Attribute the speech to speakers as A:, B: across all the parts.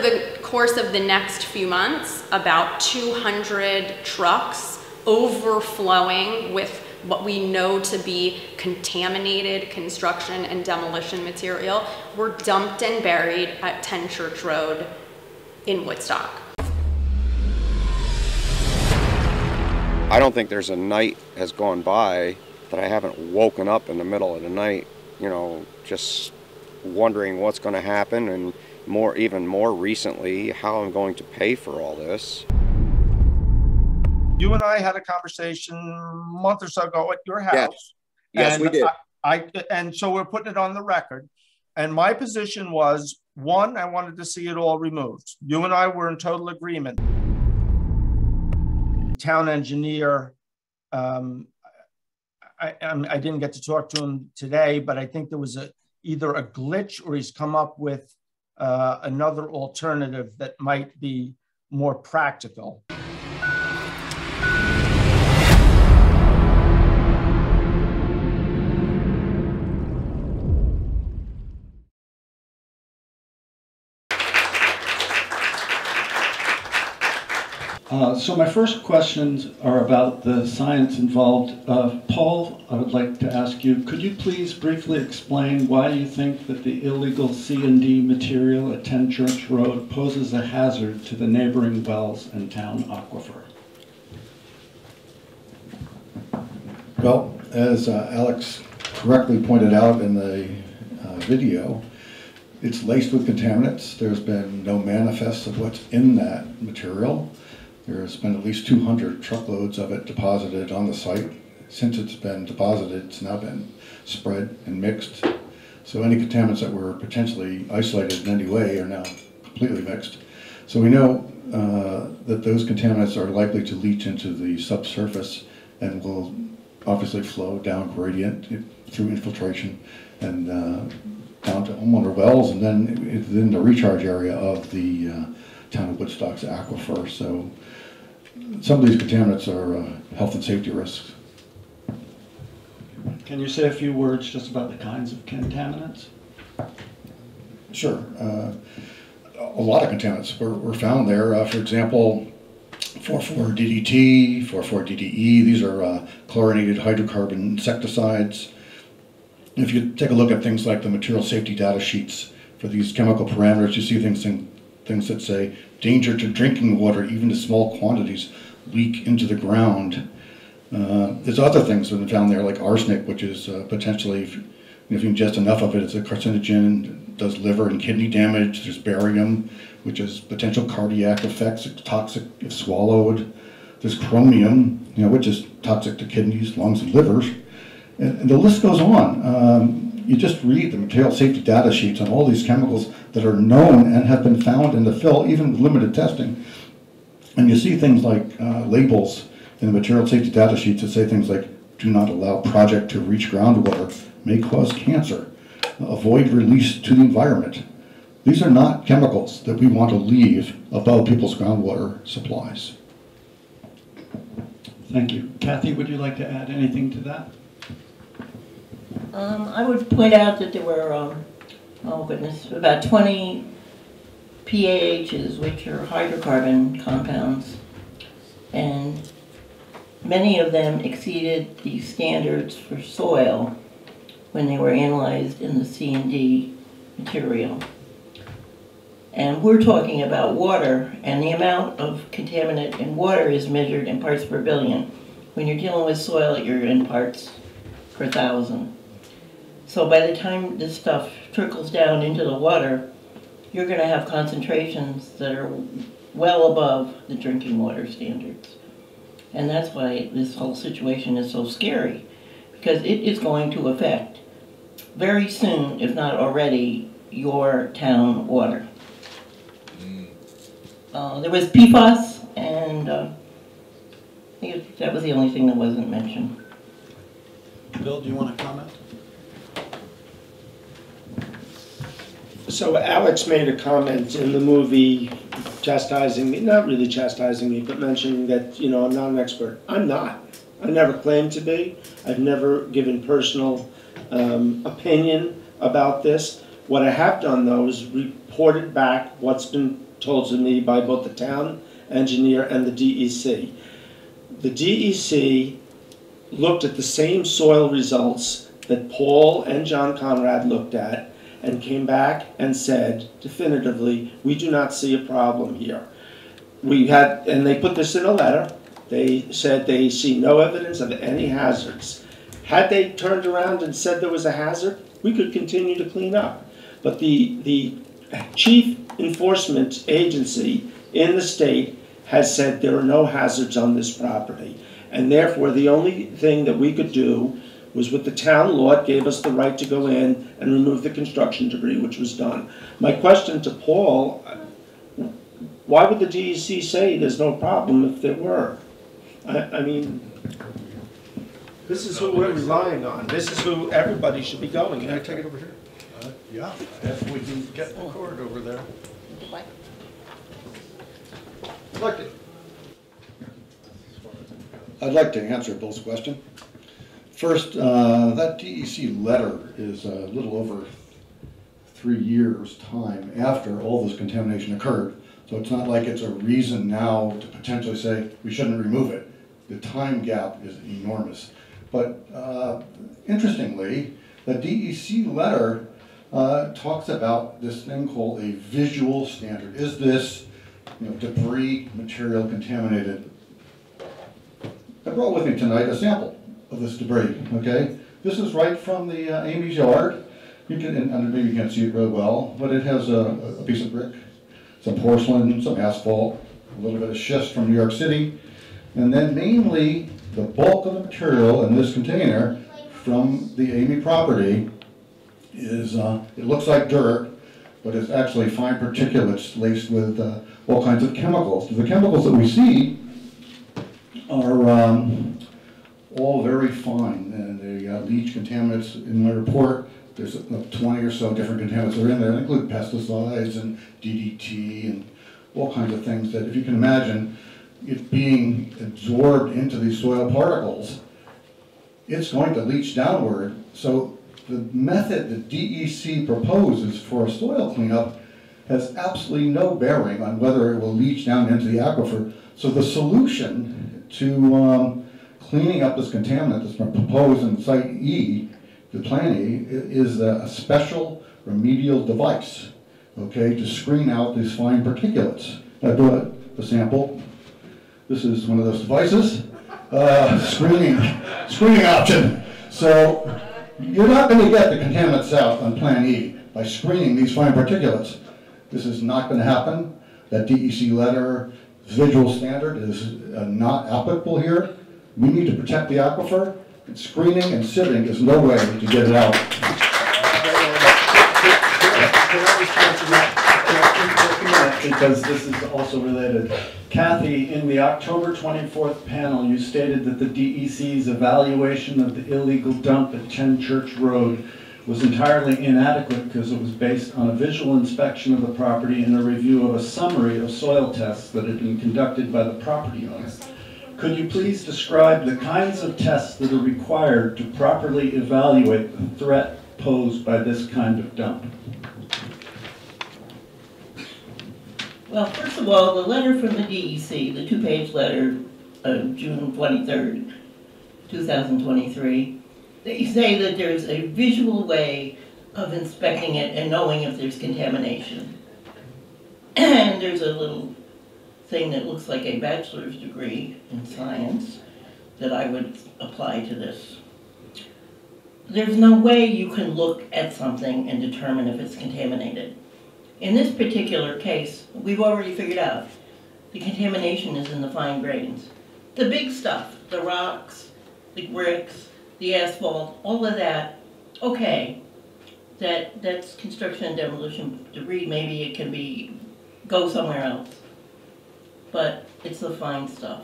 A: the course of the next few months, about 200 trucks overflowing with what we know to be contaminated construction and demolition material were dumped and buried at 10 Church Road in Woodstock.
B: I don't think there's a night has gone by that I haven't woken up in the middle of the night, you know, just wondering what's going to happen, and even more recently, how I'm going to pay for all this.
C: You and I had a conversation a month or so ago at your house.
D: Yes, we did.
C: And so we're putting it on the record. And my position was, one, I wanted to see it all removed. You and I were in total agreement. Town engineer, I didn't get to talk to him today, but I think there was either a glitch or he's come up with another alternative that might be more practical.
E: So my first questions are about the science involved. Paul, I would like to ask you, could you please briefly explain why you think that the illegal C&D material at 10 Church Road poses a hazard to the neighboring wells and town aquifer?
F: Well, as Alex correctly pointed out in the video, it's laced with contaminants. There's been no manifest of what's in that material. There's been at least 200 truckloads of it deposited on the site. Since it's been deposited, it's now been spread and mixed. So any contaminants that were potentially isolated in any way are now completely mixed. So we know that those contaminants are likely to leach into the subsurface and will obviously flow down gradient through infiltration and down to homeowner wells, and then within the recharge area of the town of Woodstock's aquifer. So some of these contaminants are health and safety risks.
E: Can you say a few words just about the kinds of contaminants?
F: Sure. A lot of contaminants were found there. For example, 4,4-DDT, 4,4-DDE, these are chlorinated hydrocarbon insecticides. If you take a look at things like the material safety data sheets for these chemical parameters, you see things that say danger to drinking water, even to small quantities, leak into the ground. There's other things that have been found there, like arsenic, which is potentially, if you ingest enough of it, it's a carcinogen, does liver and kidney damage. There's barium, which has potential cardiac effects, it's toxic if swallowed. There's chromium, which is toxic to kidneys, lungs, and livers. And the list goes on. You just read the material safety data sheets on all these chemicals that are known and have been found in the fill, even with limited testing. And you see things like labels in the material safety data sheets that say things like, do not allow project to reach groundwater, may cause cancer, avoid release to the environment. These are not chemicals that we want to leave above people's groundwater supplies.
E: Thank you. Kathy, would you like to add anything to that?
G: I would point out that there were, oh goodness, about 20 PAHs, which are hydrocarbon compounds, and many of them exceeded the standards for soil when they were analyzed in the C&D material. And we're talking about water, and the amount of contaminant in water is measured in parts per billion. When you're dealing with soil, you're in parts per thousand. So by the time this stuff trickles down into the water, you're going to have concentrations that are well above the drinking water standards. And that's why this whole situation is so scary, because it is going to affect very soon, if not already, your town water. There was PFAS, and I think that was the only thing that wasn't mentioned.
E: Bill, do you want to comment?
H: So Alex made a comment in the movie chastising me, not really chastising me, but mentioning that, I'm not an expert. I'm not. I never claimed to be. I've never given personal opinion about this. What I have done, though, is reported back what's been told to me by both the town engineer and the DEC. The DEC looked at the same soil results that Paul and John Conrad looked at and came back and said definitively, we do not see a problem here. And they put this in a letter. They said they see no evidence of any hazards. Had they turned around and said there was a hazard, we could continue to clean up. But the chief enforcement agency in the state has said there are no hazards on this property. And therefore, the only thing that we could do was what the town law gave us the right to go in and remove the construction debris, which was done. My question to Paul, why would the DEC say there's no problem if there were? I mean, this is who we're relying on. This is who everybody should be going.
F: Can I take it over here? Yeah, if we can get the cord over there. I'd like to answer Bill's question. First, that DEC letter is a little over 3 years' time after all this contamination occurred. So it's not like it's a reason now to potentially say we shouldn't remove it. The time gap is enormous. But interestingly, the DEC letter talks about this thing called a visual standard. Is this debris material contaminated? I brought with me tonight a sample of this debris, okay? This is right from the Amy's yard. You can, and maybe you can't see it really well, but it has a piece of brick, some porcelain, some asphalt, a little bit of schist from New York City, and then mainly the bulk of the material in this container from the Amy property is, it looks like dirt, but it's actually fine particulates laced with all kinds of chemicals. The chemicals that we see are all very fine, and they leach contaminants. In my report, there's 20 or so different contaminants that are in there. They include pesticides and DDT and all kinds of things that, if you can imagine, it being absorbed into these soil particles, it's going to leach downward. So the method that DEC proposes for a soil cleanup has absolutely no bearing on whether it will leach down into the aquifer. So the solution to cleaning up this contaminant that's been proposed in Site E, the Plan E, is a special remedial device, okay, to screen out these fine particulates. I brought the sample. This is one of those devices, screening option. So you're not going to get the contaminants out on Plan E by screening these fine particulates. This is not going to happen. That DEC letter visual standard is not applicable here. We need to protect the aquifer, and screening and sieving is no way to get it out.
E: Because this is also related. Kathy, in the October 24th panel, you stated that the DEC's evaluation of the illegal dump at 10 Church Road was entirely inadequate because it was based on a visual inspection of the property and a review of a summary of soil tests that had been conducted by the property owner. Could you please describe the kinds of tests that are required to properly evaluate the threat posed by this kind of dump?
G: Well, first of all, the letter from the DEC, the 2-page letter of June 23rd, 2023, they say that there's a visual way of inspecting it and knowing if there's contamination. And there's a little thing that looks like a bachelor's degree in science that I would apply to this. There's no way you can look at something and determine if it's contaminated. In this particular case, we've already figured out the contamination is in the fine grains. The big stuff, the rocks, the bricks, the asphalt, all of that, okay, that's construction and demolition debris, maybe it can go somewhere else. But it's the fine stuff.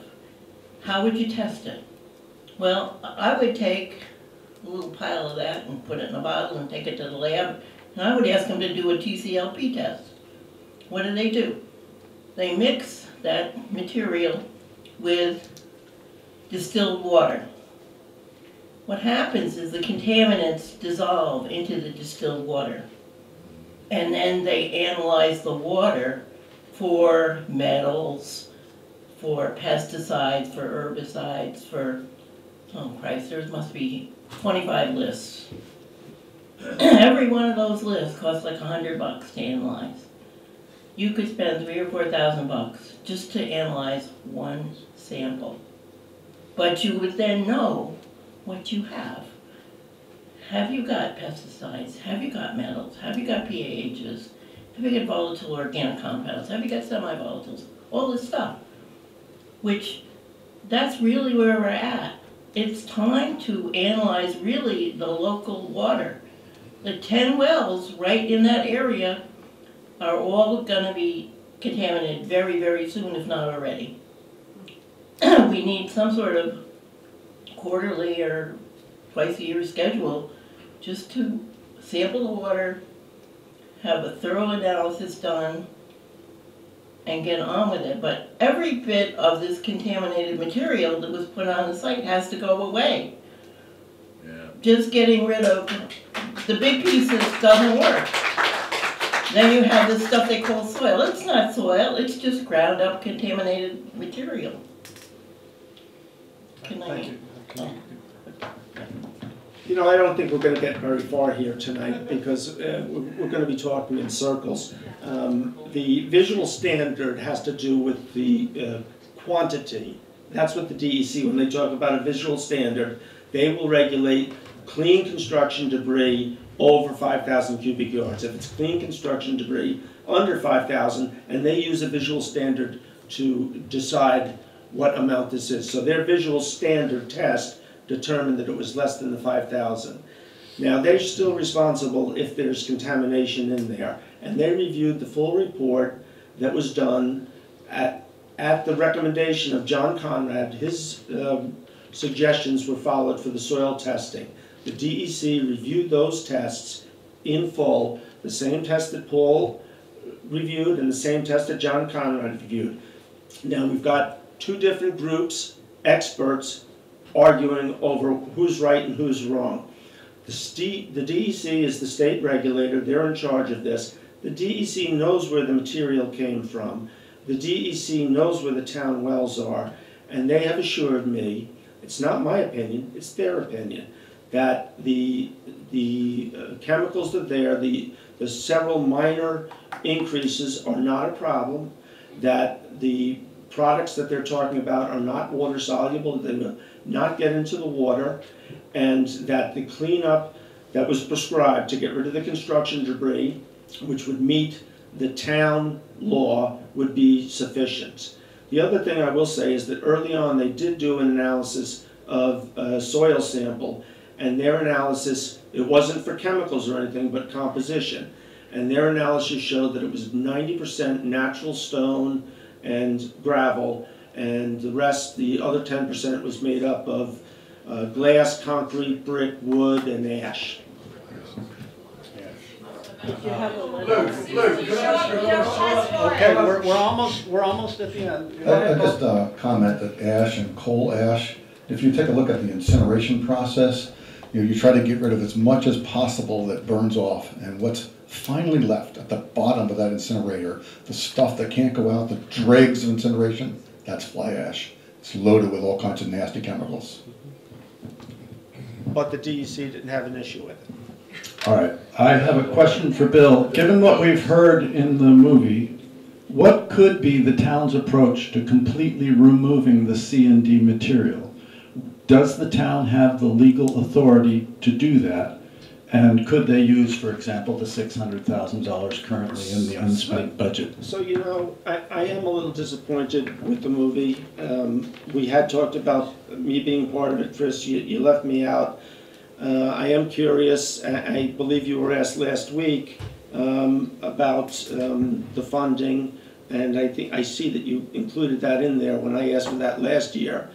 G: How would you test it? Well, I would take a little pile of that and put it in a bottle and take it to the lab, and I would ask them to do a TCLP test. What do? They mix that material with distilled water. What happens is the contaminants dissolve into the distilled water. And then they analyze the water for metals, for pesticides, for herbicides, for, oh Christ, there must be 25 lists. Every one of those lists costs like $100 to analyze. You could spend $3,000 or $4,000 just to analyze one sample. But you would then know what you have. Have you got pesticides? Have you got metals? Have you got PAHs? Have you got volatile organic compounds? Have you got semi-volatiles? All this stuff. Which, that's really where we're at. It's time to analyze really the local water. The 10 wells right in that area are all gonna be contaminated very, very soon, if not already. We need some sort of quarterly or twice a year schedule just to sample the water, have a thorough analysis done, and get on with it. But every bit of this contaminated material that was put on the site has to go away. Yeah. Just getting rid of the big pieces doesn't work. Then you have this stuff they call soil. It's not soil, it's just ground up contaminated material.
H: Thank you. You know, I don't think we're going to get very far here tonight because we're going to be talking in circles. The visual standard has to do with the quantity. That's what the DEC, when they talk about a visual standard, they will regulate clean construction debris over 5,000 cubic yards. If it's clean construction debris under 5,000, and they use a visual standard to decide what amount this is. So their visual standard test determined that it was less than the 5,000. Now they're still responsible if there's contamination in there. And they reviewed the full report that was done at the recommendation of John Conrad. His suggestions were followed for the soil testing. The DEC reviewed those tests in full, the same test that Paul reviewed and the same test that John Conrad reviewed. Now we've got two different groups, experts, arguing over who's right and who's wrong. The DEC is the state regulator, they're in charge of this. The DEC knows where the material came from. The DEC knows where the town wells are, and they have assured me, it's not my opinion, it's their opinion, that the chemicals that are there, the several minor increases are not a problem, that the products that they're talking about are not water soluble, that they will not get into the water, and that the cleanup that was prescribed to get rid of the construction debris, which would meet the town law, would be sufficient. The other thing I will say is that early on they did do an analysis of a soil sample, and their analysis, it wasn't for chemicals or anything, but composition. And their analysis showed that it was 90% natural stone and gravel, and the rest, the other 10%, was made up of glass, concrete, brick, wood, and ash.
G: Did you have a
E: Okay, we're almost at the end.
F: I just comment that ash and coal ash, if you take a look at the incineration process, you try to get rid of as much as possible that burns off, and what's finally left at the bottom of that incinerator, the stuff that can't go out, the dregs of incineration, that's fly ash. It's loaded with all kinds of nasty chemicals.
H: But the DEC didn't have an issue with it.
E: All right, I have a question for Bill. Given what we've heard in the movie, what could be the town's approach to completely removing the C&D material? Does the town have the legal authority to do that? And could they use, for example, the $600,000 currently in the unspent budget?
H: So, you know, I am a little disappointed with the movie. We had talked about me being part of it, Chris. You left me out. I am curious. I believe you were asked last week about the funding, and I see that you included that in there when I asked for that last year.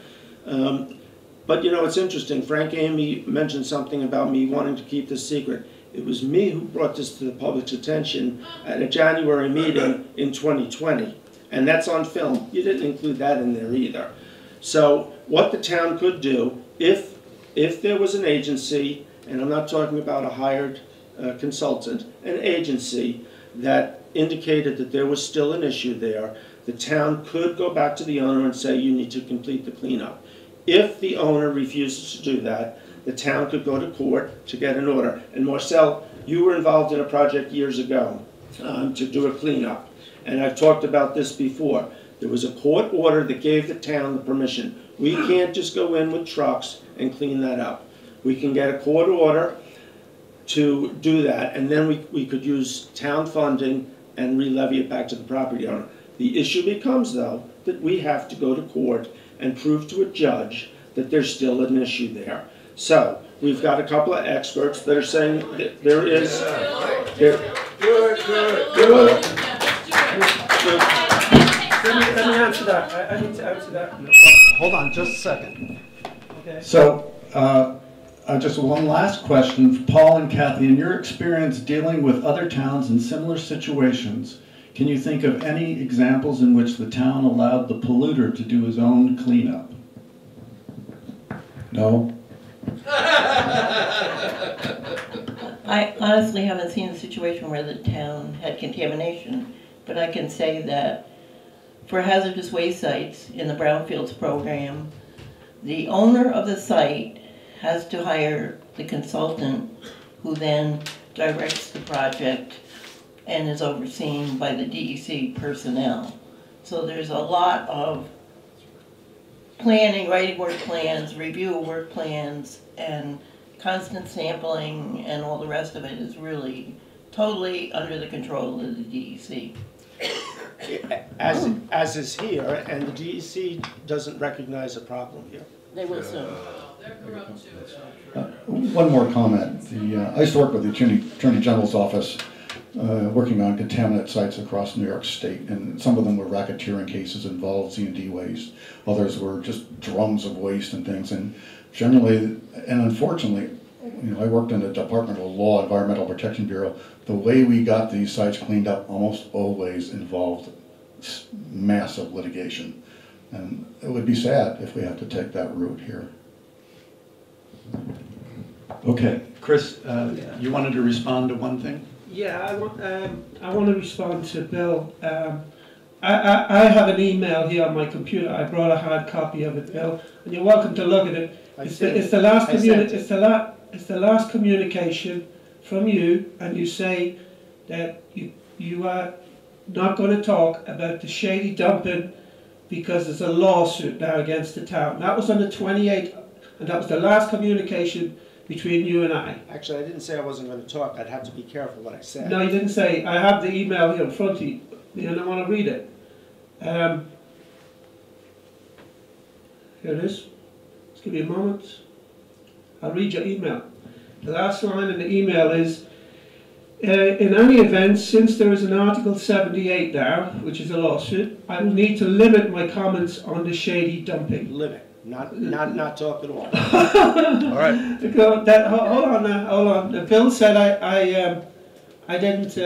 H: But you know, it's interesting. Frank Amy mentioned something about me wanting to keep this secret. It was me who brought this to the public's attention at a January meeting in 2020. And that's on film. You didn't include that in there either. So what the town could do, if there was an agency, and I'm not talking about a hired consultant, an agency that indicated that there was still an issue there, the town could go back to the owner and say, you need to complete the cleanup. If the owner refuses to do that, the town could go to court to get an order. And Marcel, you were involved in a project years ago to do a cleanup. And I've talked about this before. There was a court order that gave the town the permission. We can't just go in with trucks and clean that up. We can get a court order to do that, and then we could use town funding and re-levy it back to the property owner. The issue becomes, though, that we have to go to court and prove to a judge that there's still an issue there. So, we've got a couple of experts that are saying that there is... Good.
D: Let me answer that. I need to answer that.
E: Hold on just a second. Okay. So, just one last question. Paul and Kathy, in your experience dealing with other towns in similar situations, can you think of any examples in which the town allowed the polluter to do his own cleanup? No?
G: I honestly haven't seen a situation where the town had contamination, but I can say that for hazardous waste sites in the brownfields program, the owner of the site has to hire the consultant who then directs the project and is overseen by the DEC personnel. So there's a lot of planning, writing work plans, review of work plans, and constant sampling, and all the rest of it is really totally under the control of the DEC.
H: As is here, and the DEC doesn't recognize a problem here.
G: They will soon.
F: One more comment. I used to work with the Attorney General's office working on contaminant sites across New York State, and some of them were racketeering cases involved C&D waste. Others were just drums of waste and things. And generally, and unfortunately, I worked in the Department of Law, Environmental Protection Bureau. The way we got these sites cleaned up almost always involved massive litigation. And it would be sad if we have to take that route here.
E: Okay, Chris, you wanted to respond to one thing?
D: Yeah, I want to respond to Bill. I have an email here on my computer. I brought a hard copy of it, Bill, and you're welcome to look at it. It's the last communication from you, and you say that you are not going to talk about the shady dumping because there's a lawsuit now against the town. That was on the 28th, and that was the last communication between you and I.
H: Actually, I didn't say I wasn't going to talk. I'd have to be careful what I said.
D: No, you didn't say. I have the email here in front of you, and I want to read it. Here it is. Just give me a moment. I'll read your email. The last line in the email is, in any event, since there is an Article 78 now, which is a lawsuit, I will need to limit my comments on the shady dumping.
H: Limit, not talk at all.
E: All right.
D: Hold on now, hold on. Bill said I didn't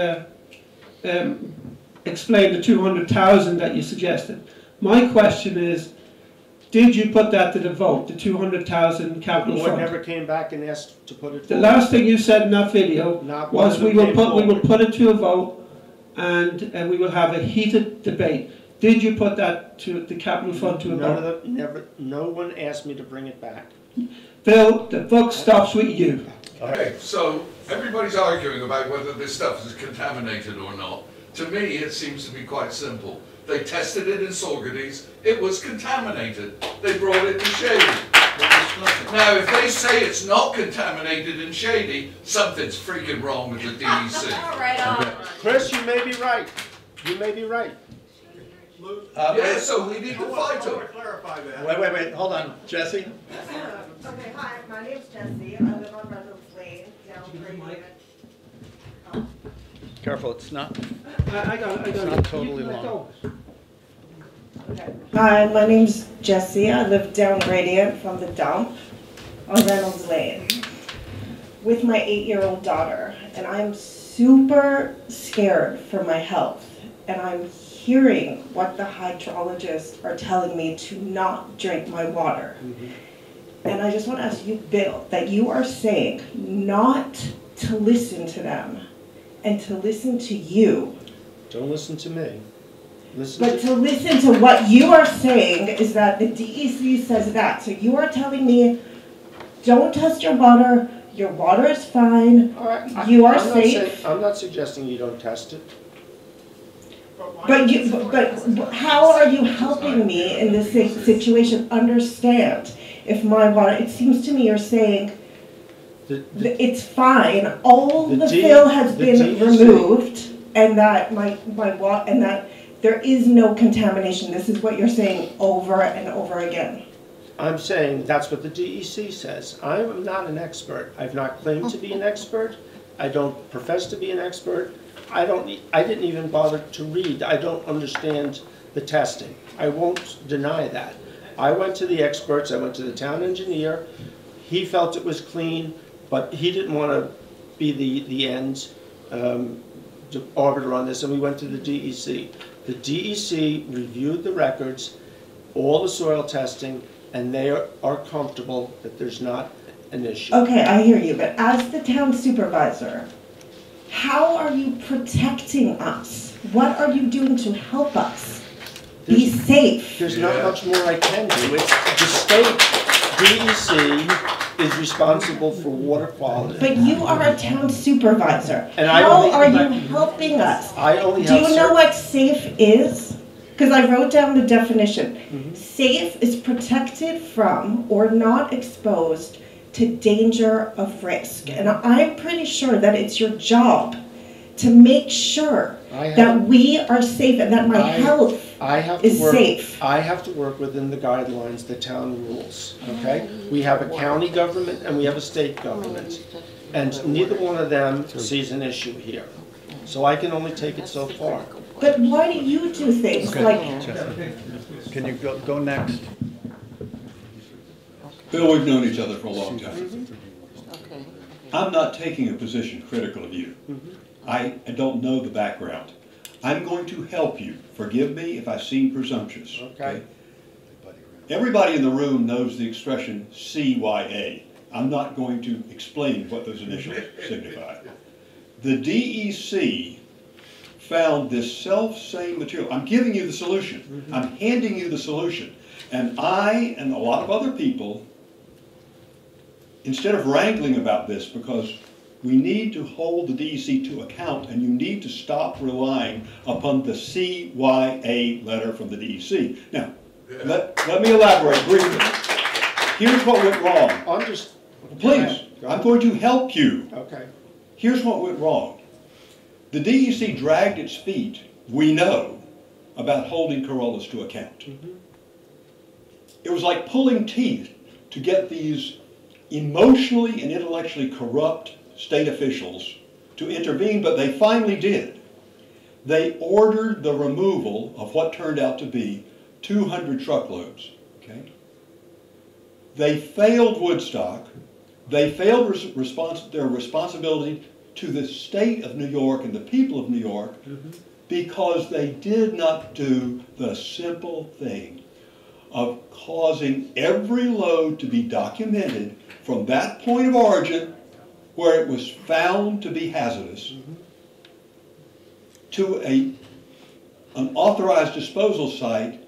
D: explain the 200,000 that you suggested. My question is, did you put that to the vote, the 200,000 capital
H: The
D: fund?
H: board never came back and asked to put it
D: The
H: forward.
D: last thing you said in that video was we will put it to a vote and we will have a heated debate. Did you put that to the capital fund to a vote?
H: No one asked me to bring it back.
D: Bill, the book stops with you.
I: Okay, so everybody's arguing about whether this stuff is contaminated or not. To me, it seems to be quite simple. They tested it in Saugerties, it was contaminated. They brought it to Shady. Now, if they say it's not contaminated in Shady, something's freaking wrong with the DEC.
A: Right on.
H: Chris, you may be right. You may be right.
I: Yeah, so we need to fight them.
E: Wait, hold on. Jesse?
J: Okay, hi, my name's Jessie. I live on Reynolds Lane, down
E: Careful, it's not.
D: I got it.
E: not totally long.
J: Okay. Hi, my name's Jessie. I live down Radiant from the dump on Reynolds Lane with my 8-year-old daughter, and I'm super scared for my health, and I'm hearing what the hydrologists are telling me to not drink my water. And I just want to ask you, Bill, that you are saying not to listen to them and to listen to you
H: Don't listen to me.
J: But to listen to what you are saying is that the DEC says that. So you are telling me, don't test your water is fine,
H: All right,
J: you are
H: I'm not
J: safe.
H: I'm not suggesting you don't test it.
J: But how are you helping me in this situation understand if my water, it seems to me you're saying it's fine, all the fill has been removed, and that and that there is no contamination. This is what you're saying over and over again.
H: I'm saying that's what the DEC says. I'm not an expert. I've not claimed to be an expert. I don't profess to be an expert. I didn't even bother to read. I don't understand the testing. I won't deny that. I went to the experts. I went to the town engineer. He felt it was clean, but he didn't want to be the end arbiter on this, and we went to the DEC. The DEC reviewed the records, all the soil testing, and they are comfortable that there's not an issue.
J: Okay, I hear you, but as the town supervisor, how are you protecting us? What are you doing to help us be safe?
H: There's not much more I can do. It's the state DEC is responsible for water quality.
J: But you are a town supervisor.
H: And
J: how are you helping us?
H: I only
J: Do you know what safe is? Because I wrote down the definition.
H: Mm-hmm.
J: Safe is protected from or not exposed to danger of risk. And I'm pretty sure that it's your job to make sure that we are safe and that my health is safe.
H: I have to work within the guidelines, the town rules, okay? We have a county government and we have a state government. And neither one of them sees an issue here. So I can only take it so far.
J: But why do you do things like...
E: Can you go next?
K: Bill, we've known each other for a long time. I'm not taking a position critical of you. I don't know the background. I'm going to help you. Forgive me if I seem presumptuous.
H: Okay.
K: Everybody in the room knows the expression CYA. I'm not going to explain what those initials signify. The DEC found this self-same material. I'm giving you the solution. I'm handing you the solution. And I and a lot of other people, instead of wrangling about this, because we need to hold the DEC to account, and you need to stop relying upon the CYA letter from the DEC. Now, let me elaborate briefly. Here's what went wrong. Please, I'm going to help you.
H: Okay.
K: Here's what went wrong. The DEC dragged its feet, we know, about holding Corollas to account. It was like pulling teeth to get these emotionally and intellectually corrupt state officials to intervene, but they finally did. They ordered the removal of what turned out to be 200 truckloads. Okay? They failed Woodstock. They failed their responsibility to the state of New York and the people of New York because they did not do the simple thing of causing every load to be documented from that point of origin where it was found to be hazardous to an authorized disposal site.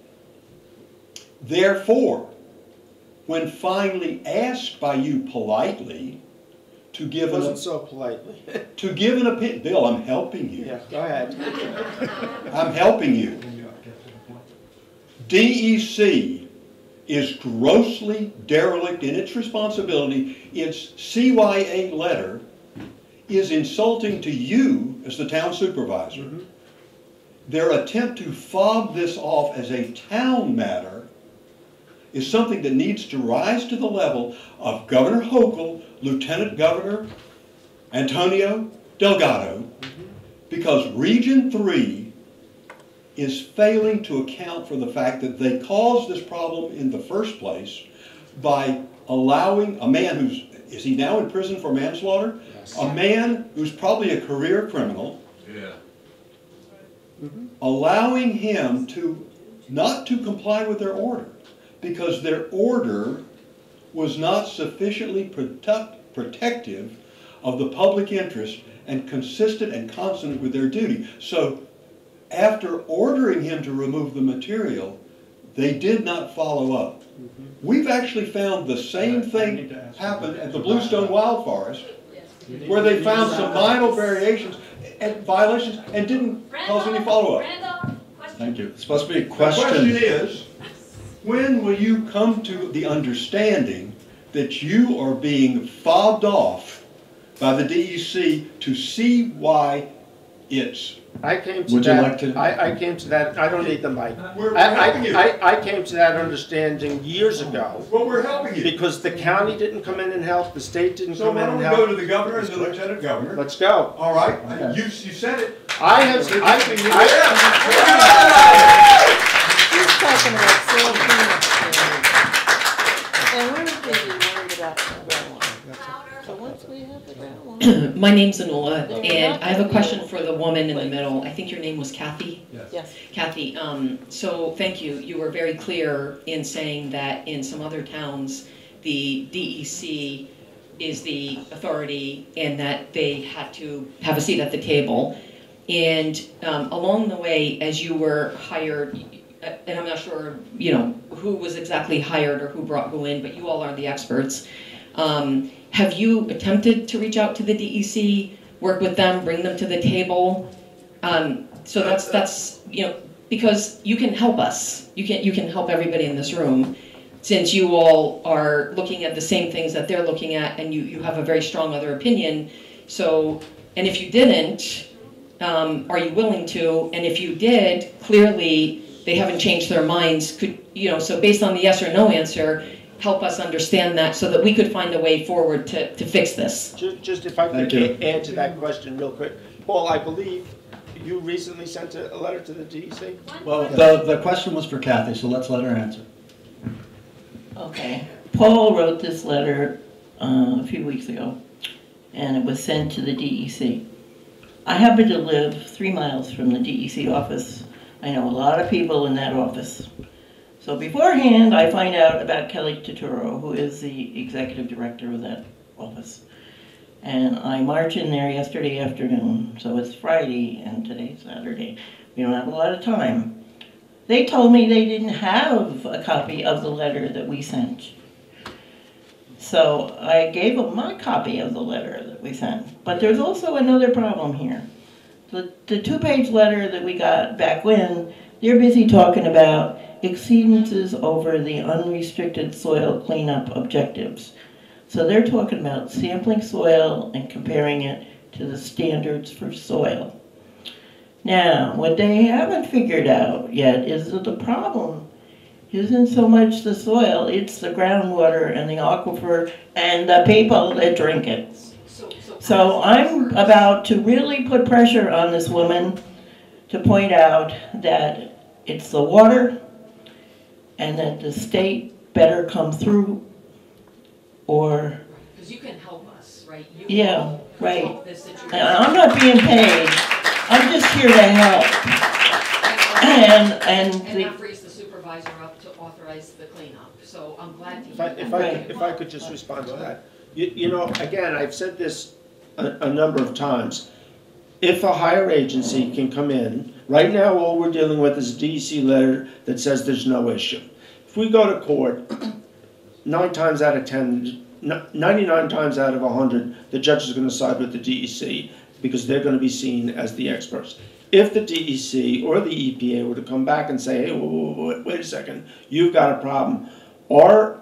K: Therefore, when finally asked by you politely to give an opinion, Bill, I'm helping you.
H: Yeah, go ahead.
K: I'm helping you. DEC is grossly derelict in its responsibility. Its CYA letter is insulting to you as the town supervisor. Their attempt to fob this off as a town matter is something that needs to rise to the level of Governor Hochul, Lieutenant Governor Antonio Delgado, because Region 3 is failing to account for the fact that they caused this problem in the first place by allowing a man is he now in prison for manslaughter? Yes. A man who's probably a career criminal, allowing him not to comply with their order because their order was not sufficiently protective of the public interest and consistent and consonant with their duty. So after ordering him to remove the material, they did not follow up. We've actually found the same thing happen at the Bluestone Wild Forest, where they found some minor variations and violations and didn't cause any follow-up.
E: Thank you. It's supposed to be a
K: The
E: question.
K: question is, when will you come to the understanding that you are being fobbed off by the DEC to see why it's...
H: I came to
E: Would you
H: that.
E: like to-
H: I came to that. I don't need the mic.
K: We're helping you.
H: I came to that understanding years ago
K: Well, we're helping you.
H: because the county didn't come in and help. The state didn't
K: So
H: come
K: why
H: in
K: don't
H: and
K: we go to
H: help.
K: the governor and the lieutenant governor?
H: Let's go.
K: All right,
E: Okay.
K: you said it.
H: I have.
K: He's
L: talking about soil cleanup standards. And we're busy worried about the groundwater. So once we have the groundwater.
M: My name's Anola, and I have a question for the woman in the middle. I think your name was Kathy?
L: Yes.
M: Kathy, so thank you. You were very clear in saying that in some other towns, the DEC is the authority and that they had to have a seat at the table. And along the way, as you were hired, and I'm not sure, you know, who was exactly hired or who brought who in, but you all are the experts. Have you attempted to reach out to the DEC, work with them, bring them to the table? So that's you know, because you can help us. You can help everybody in this room, since you all are looking at the same things that they're looking at, and you have a very strong other opinion. So, and if you didn't, are you willing to? And if you did, clearly they haven't changed their minds. Could, you know, so based on the yes or no answer, help us understand that so that we could find a way forward to fix this.
H: Just if I
E: Thank
H: could
E: you.
H: add to that question real quick. Paul, I believe you recently sent a letter to the DEC?
E: Well, the question was for Kathy, so let's let her answer.
G: Okay. Paul wrote this letter a few weeks ago, and it was sent to the DEC. I happen to live 3 miles from the DEC office. I know a lot of people in that office. So beforehand, I find out about Kelly Turturro, who is the executive director of that office. And I march in there yesterday afternoon, so it's Friday and today's Saturday. We don't have a lot of time. They told me they didn't have a copy of the letter that we sent. So I gave them my copy of the letter that we sent. But there's also another problem here. The 2-page letter that we got back when, they're busy talking about exceedances over the unrestricted soil cleanup objectives. So they're talking about sampling soil and comparing it to the standards for soil. Now, what they haven't figured out yet is that the problem isn't so much the soil, it's the groundwater and the aquifer and the people that drink it. So I'm about to really put pressure on this woman to point out that it's the water and that the state better come through, or...
M: Because you can help us, right?
G: Yeah, right. I'm not being paid. I'm just here to help.
M: And that frees the supervisor up to authorize the cleanup. So I'm glad to hear that.
H: If I could just respond to that. You know, again, I've said this a number of times. If a higher agency can come in, right now all we're dealing with is a DEC letter that says there's no issue. If we go to court, 9 times out of 10, 99 times out of 100, the judge is going to side with the DEC because they're going to be seen as the experts. If the DEC or the EPA were to come back and say, hey, wait a second, you've got a problem. Our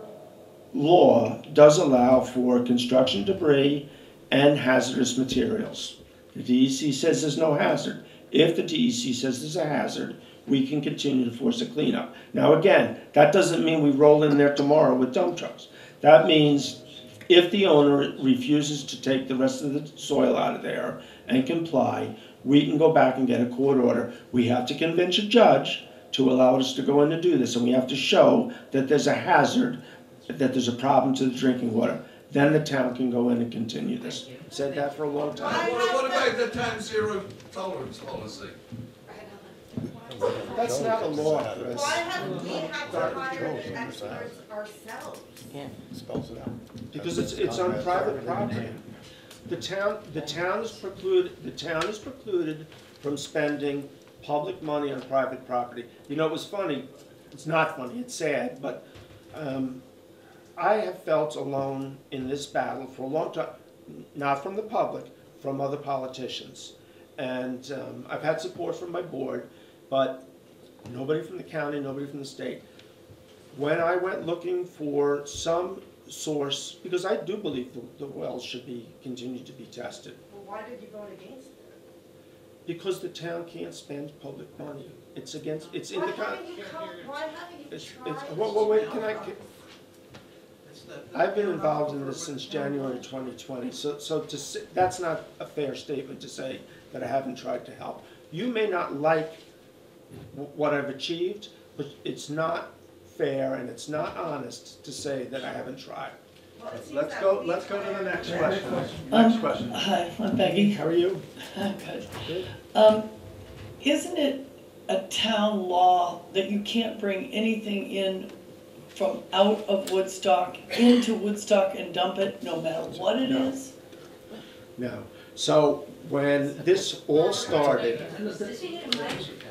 H: law does allow for construction debris and hazardous materials. The DEC says there's no hazard. If the DEC says there's a hazard, we can continue to force a cleanup. Now again, that doesn't mean we roll in there tomorrow with dump trucks. That means if the owner refuses to take the rest of the soil out of there and comply, we can go back and get a court order. We have to convince a judge to allow us to go in and do this, and we have to show that there's a hazard, that there's a problem to the drinking water. Then the town can go in and continue this. Said that for a long time.
I: What about the town zero tolerance policy?
H: That's not a law, Chris.
J: Why haven't we had to hire the experts ourselves?
G: Yeah.
F: Spells it out.
H: Because it's on private property. The town is precluded from spending public money on private property. You know, it was funny. It's not funny. It's sad, but I have felt alone in this battle for a long time, not from the public, from other politicians. And I've had support from my board, but nobody from the county, nobody from the state. When I went looking for some source, because I do believe the wells should be continued to be tested.
J: Well, why did you vote against it?
H: Because the town can't spend public money. It's against, it's in the.
J: Why haven't you tried?
H: Well, wait, I've been involved in this since January 2020, so to say, that's not a fair statement to say that I haven't tried to help. You may not like what I've achieved, but it's not fair and it's not honest to say that I haven't tried.
N: Let's go to the next question. Next question.
L: Hi, I'm Peggy.
H: How are you?
L: Good. Isn't it a town law that you can't bring anything in from out of Woodstock into Woodstock and dump it, no matter what it is?
H: No. So when this all started,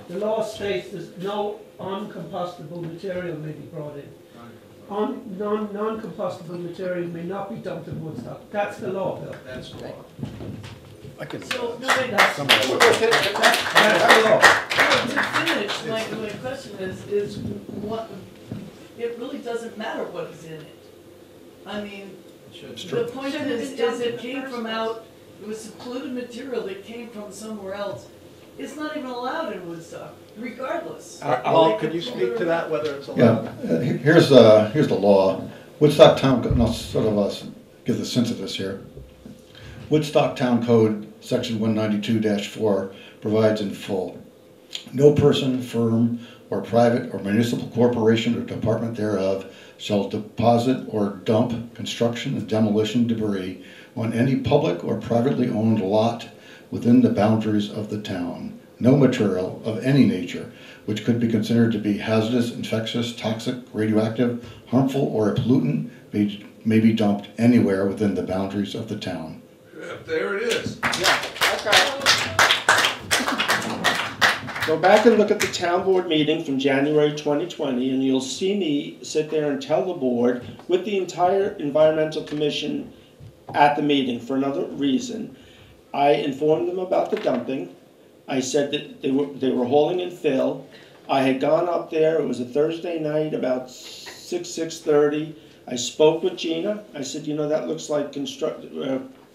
D: The law states that no uncompostable material may be brought in. Non-compostable material may not be dumped in Woodstock. That's the law, Bill.
N: That's the law.
F: I can.
L: So, no, wait,
D: That's the law.
L: to finish, my question is what, it really doesn't matter what is in it. I mean, the point is it came from out, it was polluted material that came from somewhere else. It's not even allowed in Woodstock, regardless.
N: Paul, could you speak to that, whether it's allowed?
F: Yeah, here's the law. Woodstock Town, and I'll sort of give the sense of this here. Woodstock Town Code, section 192-4, provides in full, no person, firm, or private or municipal corporation or department thereof shall deposit or dump construction and demolition debris on any public or privately owned lot within the boundaries of the town. No material of any nature which could be considered to be hazardous, infectious, toxic, radioactive, harmful, or a pollutant may be dumped anywhere within the boundaries of the town.
I: Yeah, there it is.
H: yeah, okay. Go back and look at the town board meeting from January 2020 and you'll see me sit there and tell the board with the entire environmental commission at the meeting for another reason. I informed them about the dumping. I said that they were hauling in fill. I had gone up there, it was a Thursday night, about 6:30. I spoke with Gina. I said, you know, that looks like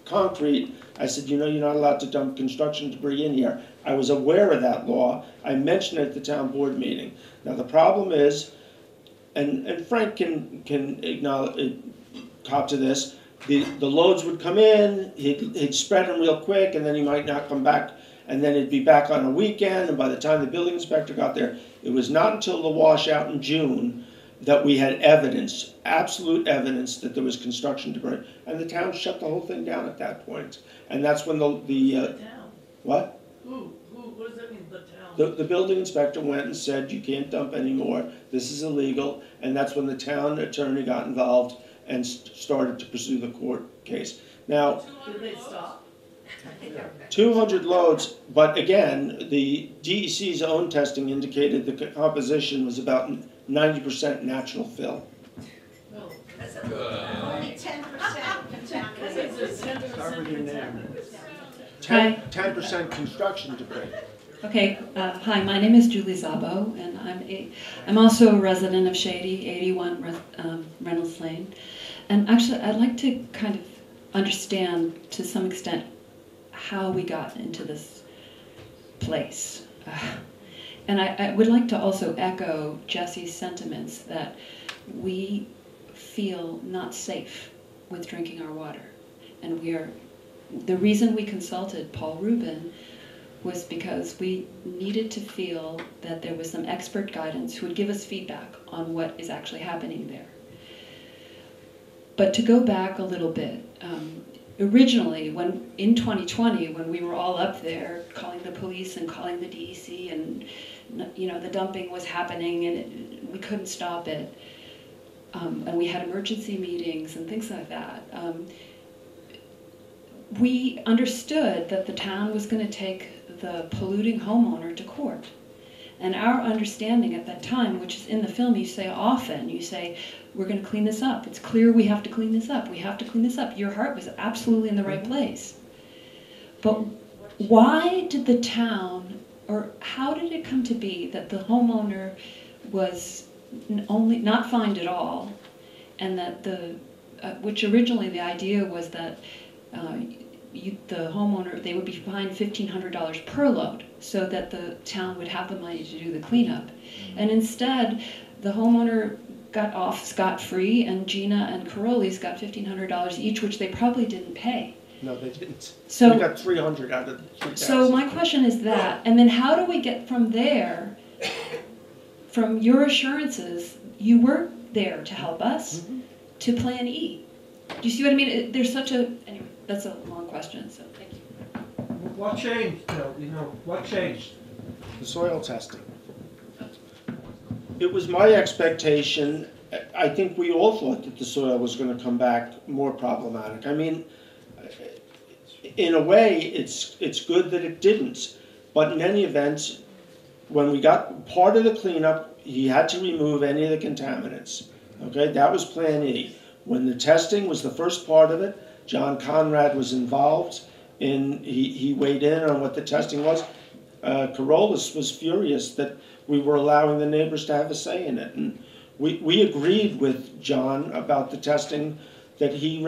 H: concrete. I said, you know, you're not allowed to dump construction debris in here. I was aware of that law. I mentioned it at the town board meeting. Now the problem is, and Frank can acknowledge, cop to this, the loads would come in, he'd spread them real quick, and then he might not come back, and then it'd be back on a weekend, and by the time the building inspector got there, it was not until the washout in June that we had evidence, absolute evidence, that there was construction debris. And the town shut the whole thing down at that point. And that's when the
L: town.
H: What?
L: What does that mean, the town?
H: The building inspector went and said, you can't dump anymore, this is illegal, and that's when the town attorney got involved and started to pursue the court case. Now,
L: Did they stop?
H: 200 loads, but again, the DEC's own testing indicated the composition was about 90% natural fill.
L: No.
J: Only 10% contaminant.
H: 10% construction debris.
O: Okay, hi, my name is Julie Szabo, and I'm also a resident of Shady, 81 Reynolds Lane. And actually, I'd like to kind of understand, to some extent, how we got into this place. And I would like to also echo Jesse's sentiments that we feel not safe with drinking our water. And the reason we consulted Paul Rubin was because we needed to feel that there was some expert guidance who would give us feedback on what is actually happening there. But to go back a little bit, originally, in 2020, when we were all up there calling the police and calling the DEC, and the dumping was happening and we couldn't stop it, and we had emergency meetings and things like that, we understood that the town was going to take the polluting homeowner to court. And our understanding at that time, which is in the film, you say often, you say, we're going to clean this up. It's clear we have to clean this up. We have to clean this up. Your heart was absolutely in the right place. But why did the town, or how did it come to be that the homeowner was only not fined at all, and that which originally the idea was that the homeowner, they would be fined $1,500 per load so that the town would have the money to do the cleanup. And instead, the homeowner got off scot-free, and Gina and Caroli's got $1,500 each, which they probably didn't pay.
H: No, they didn't.
O: So
H: we got 300 out of the 3,000.
O: So my question is that, and then how do we get from there, from your assurances, you were there to help us, to Plan E? Do you see what I mean? There's such a, anyway, that's a long question, so thank you.
D: What changed, Joe? You know, what changed?
H: The soil testing. It was my expectation, I think we all thought that the soil was going to come back more problematic. I mean, in a way, it's good that it didn't. But in any event, when we got part of the cleanup, he had to remove any of the contaminants. Okay, that was Plan E. When the testing was the first part of it, John Conrad was involved in, he weighed in on what the testing was. Carolus was furious that we were allowing the neighbors to have a say in it. And we agreed with John about the testing that he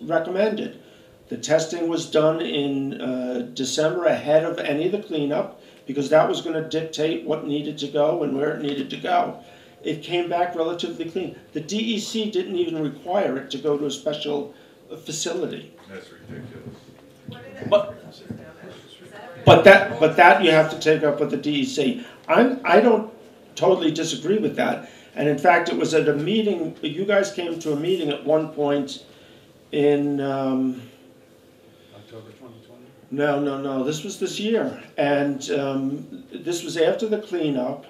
H: recommended. The testing was done in December ahead of any of the cleanup, because that was going to dictate what needed to go and where it needed to go. It came back relatively clean. The DEC didn't even require it to go to a special facility.
I: That's ridiculous.
H: But that you have to take up with the DEC. I don't totally disagree with that. And in fact, it was at a meeting, you guys came to a meeting at one point in October 2020? No, this was this year. And this was after the cleanup,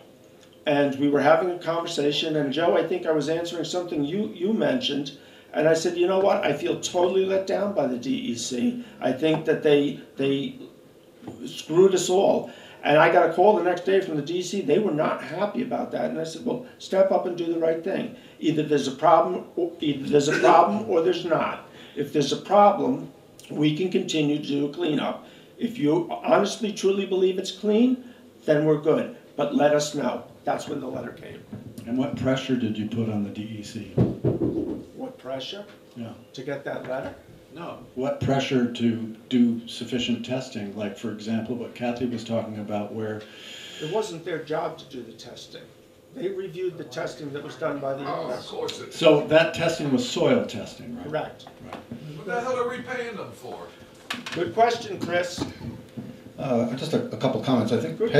H: and we were having a conversation, and Joe, I think I was answering something you mentioned, and I said, you know what, I feel totally let down by the DEC. I think that they screwed us all. And I got a call the next day from the DEC. They were not happy about that. And I said, well, step up and do the right thing. Either there's a problem or there's not. If there's a problem, we can continue to do a cleanup. If you honestly, truly believe it's clean, then we're good. But let us know. That's when the letter came.
E: And what pressure did you put on the DEC?
H: What pressure?
E: Yeah.
H: To get that letter?
E: No. What pressure to do sufficient testing? Like, for example, what Kathy was talking about, where
H: It wasn't their job to do the testing. They reviewed the testing that was done by the owner.
I: Of course it is.
E: So that testing was soil testing, right?
H: Correct.
E: Right.
I: What the hell are we paying them for?
H: Good question, Chris.
F: Just a couple comments. I think
H: Good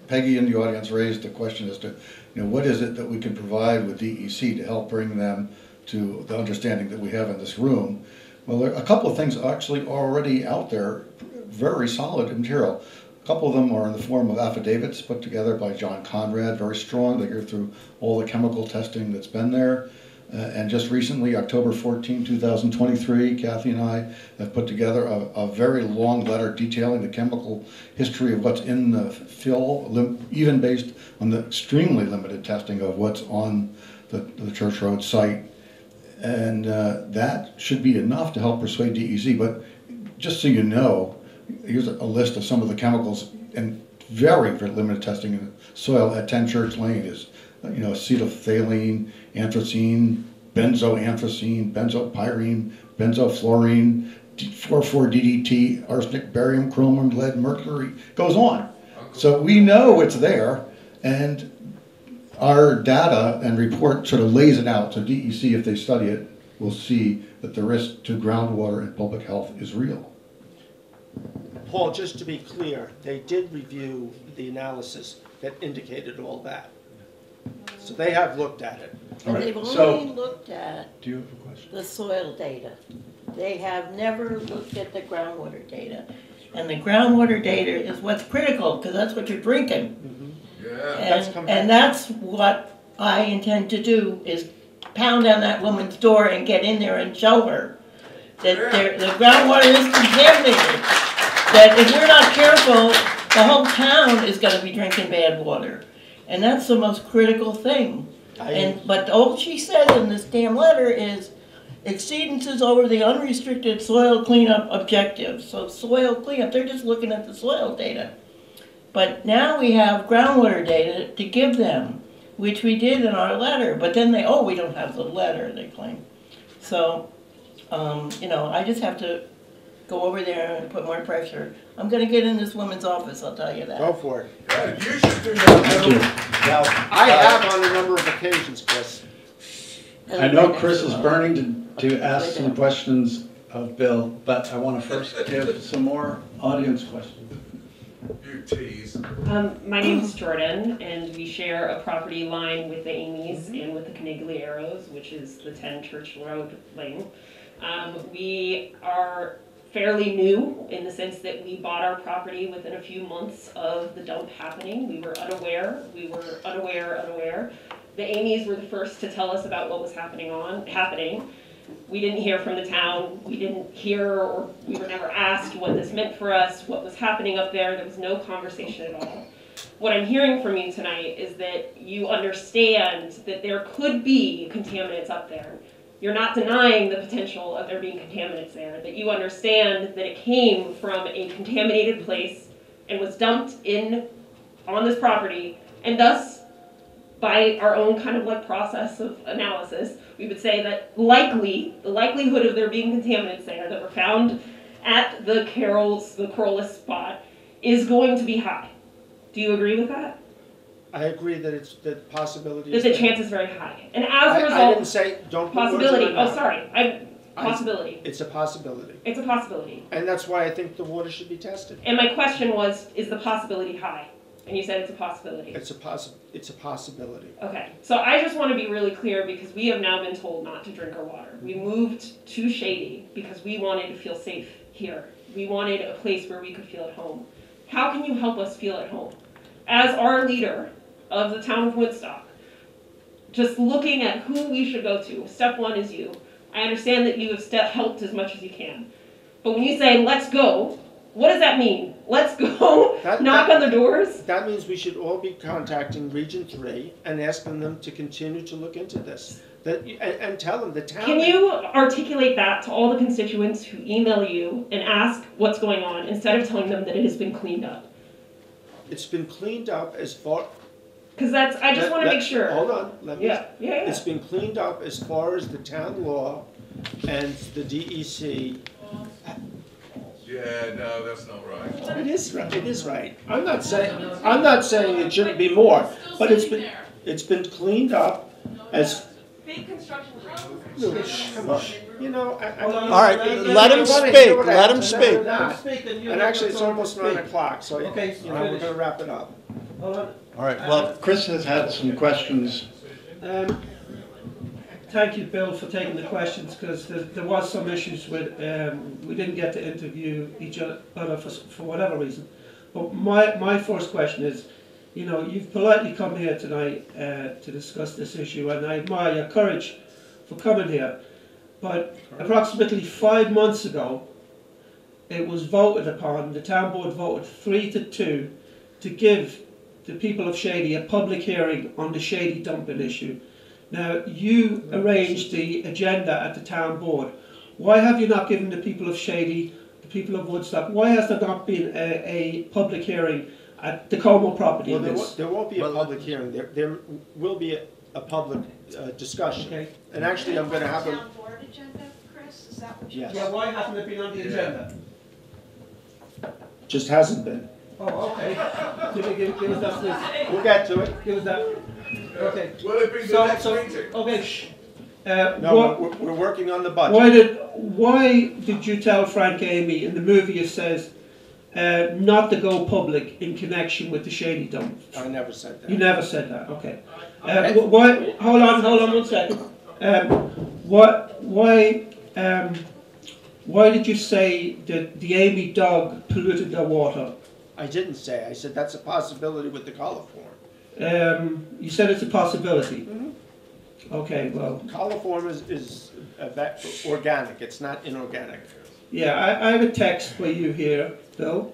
F: Peggy in the audience raised the question as to, what is it that we can provide with DEC to help bring them to the understanding that we have in this room. Well, there are a couple of things actually already out there, very solid material. A couple of them are in the form of affidavits put together by John Conrad, very strong. They go through all the chemical testing that's been there. And just recently, October 14, 2023, Kathy and I have put together a very long letter detailing the chemical history of what's in the fill, even based on the extremely limited testing of what's on the Church Road site. And that should be enough to help persuade DEC. But just so you know, here's a list of some of the chemicals and very, very limited testing in the soil at 10 Church Lane is, acetylphthalate, anthracene, benzoanthracene, benzopyrene, benzofluorine, 4,4-DDT, arsenic, barium, chromium, lead, mercury, goes on. So we know it's there, and our data and report sort of lays it out. So DEC, if they study it, will see that the risk to groundwater and public health is real.
H: Paul, just to be clear, they did review the analysis that indicated all that. So they have looked at it.
G: And
E: Right.
G: they've only
E: So,
G: looked at
E: do you have a question?
G: the soil data. They have never looked at the groundwater data. And the groundwater data is what's critical, because that's what you're drinking.
I: Yeah.
G: And that's what I intend to do, is pound on that woman's door and get in there and show her that the groundwater is contaminated. That if we're not careful, the whole town is gonna be drinking bad water. And that's the most critical thing. But all she says in this damn letter is exceedances over the unrestricted soil cleanup objectives. So soil cleanup, they're just looking at the soil data. But now we have groundwater data to give them, which we did in our letter. But then we don't have the letter, they claim. So, I just have to go over there and put more pressure. I'm gonna get in this woman's office, I'll tell you that.
H: Go for it.
I: You should do that.
H: Now, I have on a number of occasions, Chris.
E: I know Chris is burning to ask some questions of Bill, but I want to first give some more audience questions.
I: You tease.
P: My name is Jordan, and we share a property line with the Amy's and with the Caniglieros, which is the 10 Church Road Lane. We are fairly new in the sense that we bought our property within a few months of the dump happening. We were unaware. The Amy's were the first to tell us about what was happening. We didn't hear from the town. We didn't hear, or we were never asked what this meant for us, what was happening up there. There was no conversation at all. What I'm hearing from you tonight is that you understand that there could be contaminants up there. You're not denying the potential of there being contaminants there, that you understand that it came from a contaminated place and was dumped on this property, and thus, by our own kind of like process of analysis, we would say that the likelihood of there being contaminants there that were found at the Corollas spot is going to be high. Do you agree with that?
H: I agree that the possibility
P: that the chance is very high. And as a result,
H: I didn't say don't
P: possibility. Oh, sorry. Possibility.
H: It's a possibility.
P: It's a possibility.
H: And that's why I think the water should be tested.
P: And my question was, is the possibility high? And you said it's a possibility.
H: It's a possibility.
P: Okay. So I just want to be really clear because we have now been told not to drink our water. We moved to Shady because we wanted to feel safe here. We wanted a place where we could feel at home. How can you help us feel at home? As our leader of the town of Woodstock, just looking at who we should go to, step one is you. I understand that you have helped as much as you can. But when you say, let's go, what does that mean? Let's go, knock on the doors?
H: That means we should all be contacting Region 3 and asking them to continue to look into this. And tell them the town...
P: Can you articulate that to all the constituents who email you and ask what's going on instead of telling them that it has been cleaned up?
H: It's been cleaned up as far...
P: Because I just want to make sure.
H: Hold on.
P: Yeah.
H: It's been cleaned up as far as the town law and the DEC.
I: Yeah, no, that's not right.
H: It is right. It is right. I'm not saying it shouldn't be more, but it's been cleaned up as.
P: Big construction.
H: You know,
C: all right, let him speak. Let him speak.
H: And actually, it's almost 9 o'clock, so we're going to wrap it up.
E: All right. Well, Chris has had some questions.
D: Thank you, Bill, for taking the questions, because there was some issues with, we didn't get to interview each other for whatever reason. But my first question is, you know, you've politely come here tonight to discuss this issue, and I admire your courage for coming here. But approximately 5 months ago, it was voted upon, the town board voted 3-2 to give the people of Shady a public hearing on the Shady dumping issue. Now, you arranged the agenda at the town board. Why have you not given the people of Shady, the people of Woodstock, why has there not been a public hearing at the Como property?
H: Well, there won't be a public hearing. There will be a public discussion. Okay. And actually, I'm going to have a...
Q: Town board agenda, Chris? Is that what you
H: Yes.
D: Yeah, why hasn't it been on the agenda?
H: Just hasn't been.
D: Oh, okay. Give us that, please.
H: We'll get to it.
D: Give us that. Okay.
I: Will it be the next meeting?
D: Okay, shh.
H: No, we're working on the budget.
D: Why did you tell Frank Amy in the movie it says not to go public in connection with the Shady dump?
H: I never said that.
D: You never said that, okay. Why? Hold on 1 second. Why did you say that the Amy dog polluted their water?
H: I didn't say. I said that's a possibility with the coliform.
D: You said it's a possibility.
H: Mm-hmm.
D: Okay, well.
H: Coliform is organic. It's not inorganic.
D: Yeah, I have a text for you here, Bill.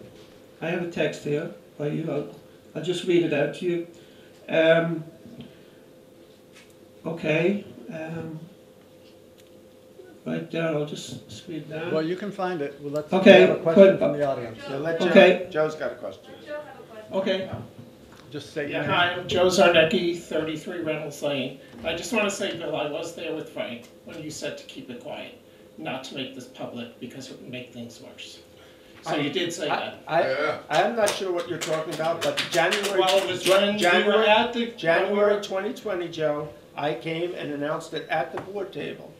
D: I have a text here. by you. I'll just read it out to you. Okay. Right there, I'll just read it down.
N: Well, you can find it. Well, let's
D: Okay,
N: have a question from the audience.
C: Yeah, let Joe,
D: Okay.
C: Joe's got a question.
D: Okay.
N: Just say
R: Yeah,
N: your
R: hi,
N: name.
R: I'm Joe Zarnecki, 33 Reynolds Lane. I just want to say, Bill, I was there with Frank when you said to keep it quiet, not to make this public because it would make things worse. So you did say that.
C: I'm not sure what you're talking about, but January,
R: Well, it was when we were at the-
C: January 2020, Joe, I came and announced it at the board table.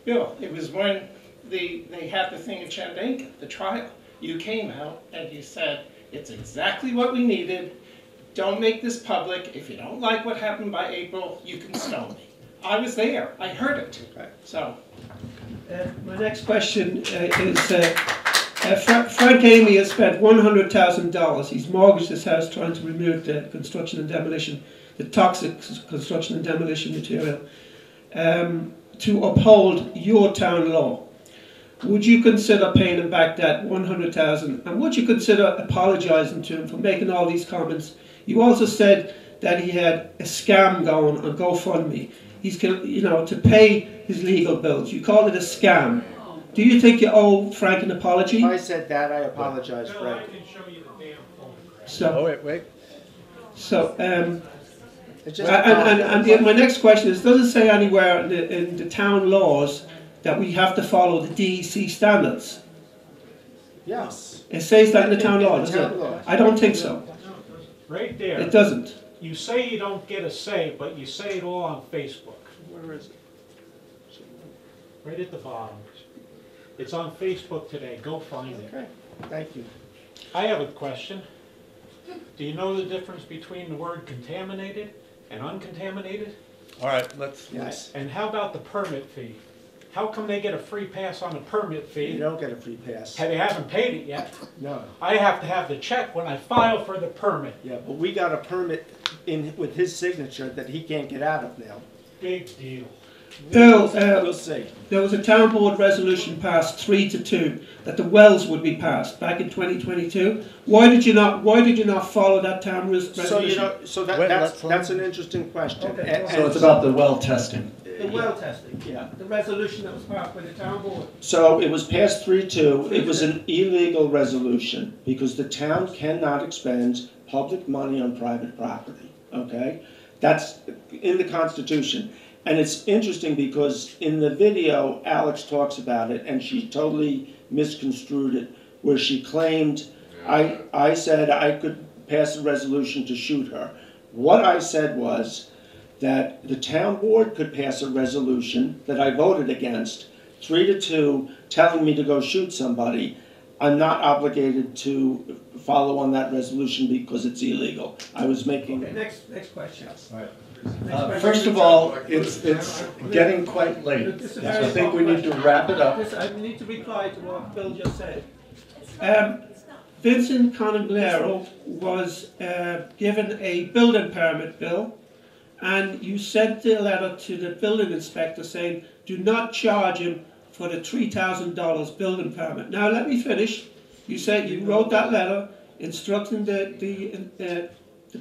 R: Bill, it was when they had the thing in Chandanka, the trial. You came out and you said, it's exactly what we needed. Don't make this public. If you don't like what happened by April, you can stone me. I was there. I heard it.
C: Okay.
R: So.
D: My next question is, Frank Amy has spent $100,000. He's mortgaged his house trying to remove the construction and demolition, the toxic construction and demolition material, to uphold your town law. Would you consider paying him back that $100,000? And would you consider apologizing to him for making all these comments? You also said that he had a scam going on GoFundMe. He's, you know, to pay his legal bills. You call it a scam. Do you think you owe Frank an apology?
H: If I said that, I apologize, Frank.
D: So,
N: wait.
D: So, my next question is, does it say anywhere in the town laws that we have to follow the DEC standards?
H: Yes.
D: It says that in the town law, doesn't it? I don't think so.
S: Right there.
D: It doesn't.
S: You say you don't get a say, but you say it all on Facebook.
H: Where is it?
S: Right at the bottom. It's on Facebook today. Go find it.
H: Okay, thank you.
S: I have a question. Do you know the difference between the word contaminated and uncontaminated?
N: All right, let's.
H: Yes.
S: And how about the permit fee? How come they get a free pass on a permit fee?
H: You don't get a free pass.
S: They haven't paid it yet.
H: No.
S: I have to have the check when I file for the permit.
H: Yeah, but we got a permit in with his signature that he can't get out of now.
S: Big deal.
D: Bill,
H: we'll see.
D: There was a town board resolution passed 3-2 that the wells would be passed back in 2022. Why did you not follow that town resolution?
H: So you know, so that's an interesting question.
D: Okay.
E: So it's about the well testing.
D: The well testing, yeah. The resolution that was passed by the town board.
H: So it was passed 3-2. It was an illegal resolution because the town cannot expend public money on private property. Okay, that's in the Constitution. And it's interesting because in the video, Alex talks about it, and she totally misconstrued it, where she claimed I said I could pass a resolution to shoot her. What I said was that the town board could pass a resolution that I voted against, 3-2, telling me to go shoot somebody. I'm not obligated to follow on that resolution because it's illegal. I was making...
D: Okay, next question.
E: All right. First of all, it's getting quite late. So I think we need to wrap it up.
D: I need to reply to what Bill just said. Vincent Coniglero was given a building permit, Bill, and you sent a letter to the building inspector saying, do not charge him for the $3,000 building permit. Now let me finish. You said you wrote that letter instructing the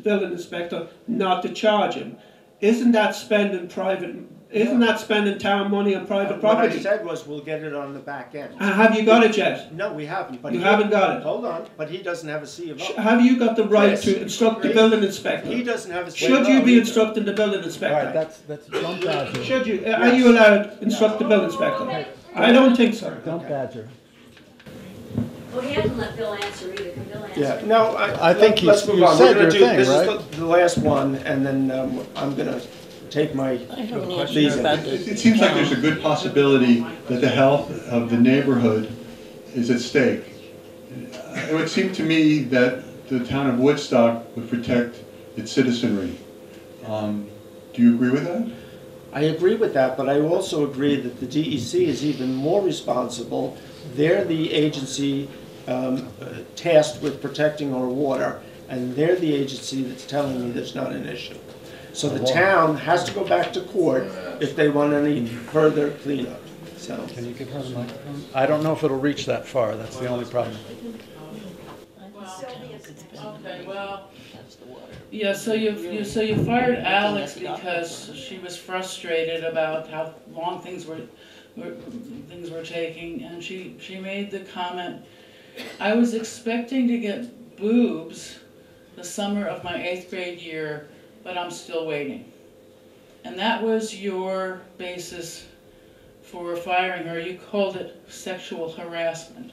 D: building inspector not to charge him. Isn't that spending town money on private property?
H: What I said was we'll get it on the back end.
D: Have you got it yet?
H: No, we haven't. But
D: you haven't got it?
H: Hold on, but he doesn't have a C of O.
D: Have you got the right to instruct the building inspector?
H: He doesn't have a C
D: Should you be instructing the building inspector?
N: All right, that's don't badger.
D: Should you? Are you allowed to instruct the building inspector? I don't think so.
N: Don't badger.
T: Well, he hasn't let Bill answer either. Can Bill answer?
H: Yeah, no,
N: I think
H: let's move
N: you
H: on.
N: said
H: We're gonna
N: your thing,
H: this
N: right?
H: is the last one, and then I'm going to take my leave.
U: It seems like there's a good possibility that the health of the neighborhood is at stake. It would seem to me that the town of Woodstock would protect its citizenry. Do you agree with that?
H: I agree with that, but I also agree that the DEC is even more responsible. They're the agency tasked with protecting our water, and they're the agency that's telling me there's not an issue. So the town has to go back to court if they want any further cleanup. So
N: can you give her the microphone? I don't know if it'll reach that far. That's the only problem.
L: Okay, well, yeah, so you fired Alex because she was frustrated about how long things were taking, and she made the comment, I was expecting to get boobs the summer of my 8th grade year, but I'm still waiting. And that was your basis for firing her. You called it sexual harassment.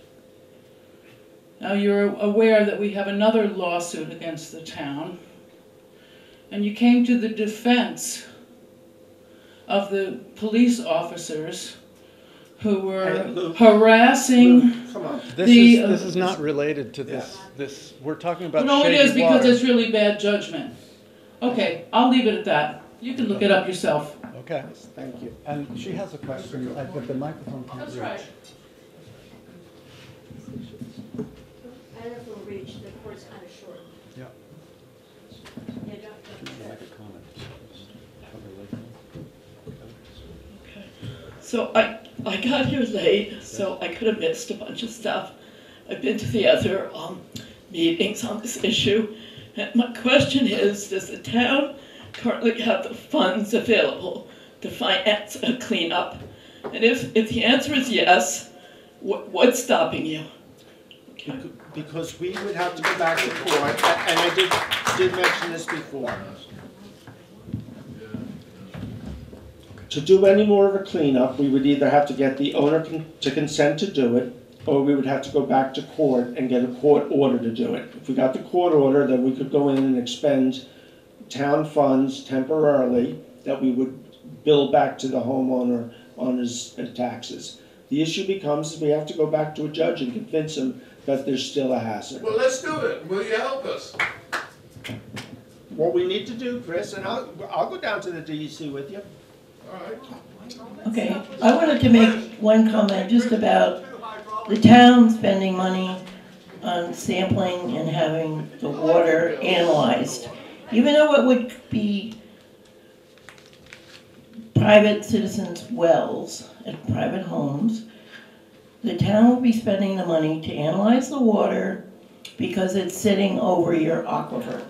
L: Now you're aware that we have another lawsuit against the town, and you came to the defense of the police officers who were harassing
N: This is not related to this. We're talking about
L: no, it
N: Shady
L: is because
N: Water.
L: it's really bad judgment. Okay, I'll leave it at that. You can look it up yourself.
N: Okay. Thank you. And she has a question, but the microphone can't reach.
L: That's right.
T: I don't know if it'll reach, the cord's kind of short.
N: Yeah.
T: Yeah, don't.
N: Make a comment.
G: Okay. So I got here late, so I could have missed a bunch of stuff. I've been to the other meetings on this issue. And my question is, does the town currently have the funds available to finance a cleanup? And if the answer is yes, what's stopping you?
H: Because we would have to go back to court, and I did mention this before. To do any more of a cleanup, we would either have to get the owner to consent to do it, or we would have to go back to court and get a court order to do it. If we got the court order, then we could go in and expend town funds temporarily that we would bill back to the homeowner on his taxes. The issue becomes we have to go back to a judge and convince him that there's still a hazard.
I: Well, let's do it. Will you help us?
H: What we need to do, Chris, and I'll go down to the DEC with you.
I: All right.
G: Okay, I wanted to make one comment just about the town spending money on sampling and having the water analyzed. Even though it would be private citizens' wells at private homes, the town will be spending the money to analyze the water because it's sitting over your aquifer.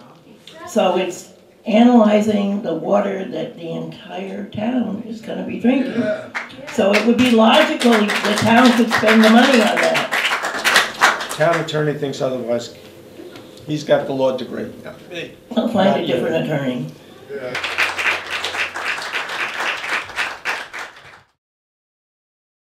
G: So it's analyzing the water that the entire town is going to be drinking. So it would be logical the town could spend the money on that.
H: Town attorney thinks otherwise. He's got the law degree.
G: I'll find a different attorney.
I: Yeah.